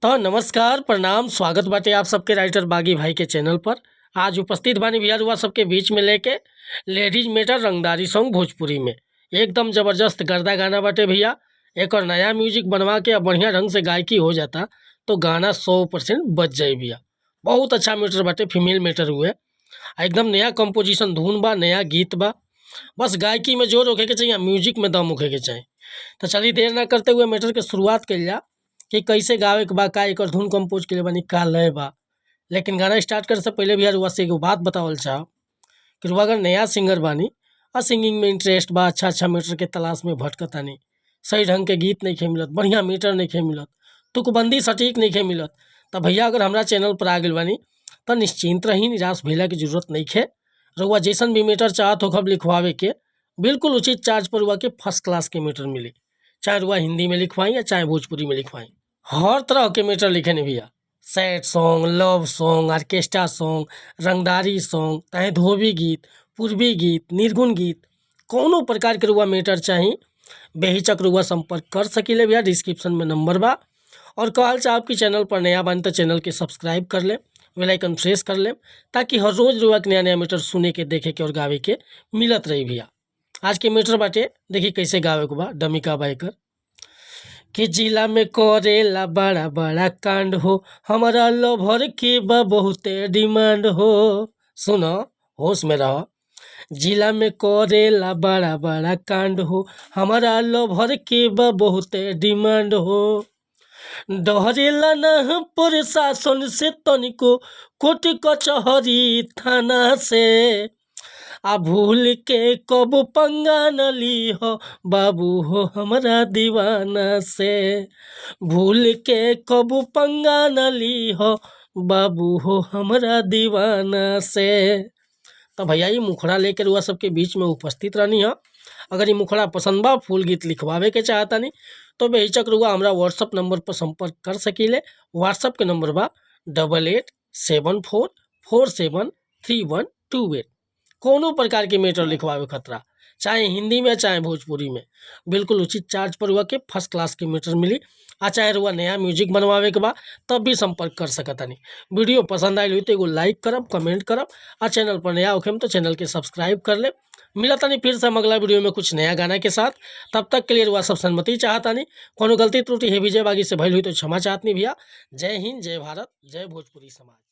तो नमस्कार प्रणाम स्वागत बाटे आप सबके राइटर बागी भाई के चैनल पर। आज उपस्थित बानी भैया रुआ सबके बीच में लेके लेडीज मेटर रंगदारी सॉन्ग भोजपुरी में एकदम जबरदस्त गर्दा गाना बाटे भैया। एक और नया म्यूजिक बनवा के अब बढ़िया ढंग से गायकी हो जाता तो गाना 100% बच जाए भैया। बहुत अच्छा मेटर बाटे, फीमेल मेटर हुए एकदम नया कंपोजिशन धुन बा, नया गीत बा। बस गायकी में जोर होके के चाहिए, म्यूजिक में दम होके के चाहिए। तो चलिए देर ना करते हुए मेटर के शुरुआत कल जा कि कैसे गावे के बा, का एकर धुन कंपोज के लिए बानी, का लय बा। लेकिन गाना स्टार्ट करे से पहले भैया रुआ से एगो बात बतावल चाह कि रुआ अगर नया सिंगर बानी और सिंगिंग में इंटरेस्ट बा, अच्छा मीटर के तलाश में भटकतानी, सही ढंग के गीत नहीं खे मिलत, बढ़िया मीटर नहीं खे मिलत, तुकबंदी सटीक नहीं खे मिलत, तब भैया अगर हमारा चैनल पर आ गए बानी तो निश्चिंत रही, निराश भैला की जरूरत नहीं खे। रुआ जैसन भी मीटर चाहत हो खब लिखवावे के बिल्कुल उचित चार्ज पर रुआ के फर्स्ट क्लास के मीटर मिले, चाहे रुआ हिंदी में लिखवाई या चाहे भोजपुरी में लिखवाई। हर तरह के मीटर लिखे नहीं भैया, sad song, love song, orchestra song, रंगदारी सॉन्ग, चाहे धोबी गीत, पूर्वी गीत, निर्गुण गीत, कोनो प्रकार के रुआ मीटर चाहिए बेहिचक रुआ संपर्क कर सकीले भैया। डिस्क्रिप्शन में नंबर बा। और कहल चाह आपकी चैनल पर नया बन तो चैनल के सब्सक्राइब कर ले, बेल आइकन प्रेस कर ले, ताकि हर रोज़ रुआ के नया नया मीटर सुने के, देखे के और गावे के मिलत रही भैया। आज के मीटर बाटे देखिए कैसे गावे को बा, डमी का बाइकर कि जिला में करेला बड़ा बड़ा कांड हो, हमारा लभर के बा बहुते डिमांड हो। सुनो होश में रहो, जिला में करेला बड़ा बड़ा कांड हो, हमारा लभर के बा बहुते डिमांड हो। डरेला ना प्रशासन से तनिको, कोर्ट कचहरी थाना से, आ भूल के कब पंगा न ली हो बाबू हो हमारा दीवाना से, भूल के कब पंगा न ली हो बाबू हो हमारा दीवाना से। तो भैया ये मुखड़ा लेकर वह सबके बीच में उपस्थित रहनी है। अगर ये मुखड़ा पसंद बा, फुल गीत लिखवावे के चाहता नहीं तो बेहिचक रुआ हमारा व्हाट्सअप नंबर पर संपर्क कर सकीले। व्हाट्सअप के नंबर बा 8874473128। कोनो प्रकार के मेटर लिखवावे खतरा, चाहे हिंदी में चाहे भोजपुरी में, बिल्कुल उचित चार्ज पर हुआ के फर्स्ट क्लास के मीटर मिली। आ चाहे रुआ नया म्यूजिक बनवावे के बा तब भी संपर्क कर सकता नहीं। वीडियो पसंद आई तो एगो लाइक करब, कमेंट करब, और चैनल पर नया होखेम तो चैनल के सब्सक्राइब कर ले। मिला तानी फिर से हम अगला वीडियो में कुछ नया गाना के साथ। तब तक के लिए रुआ सब सहमति चाहता नहीं, कोनो गलती त्रुटि है विजय बागी से भइल हुई तो क्षमा चाहत नहीं भैया। जय हिंद, जय भारत, जय भोजपुरी समाज।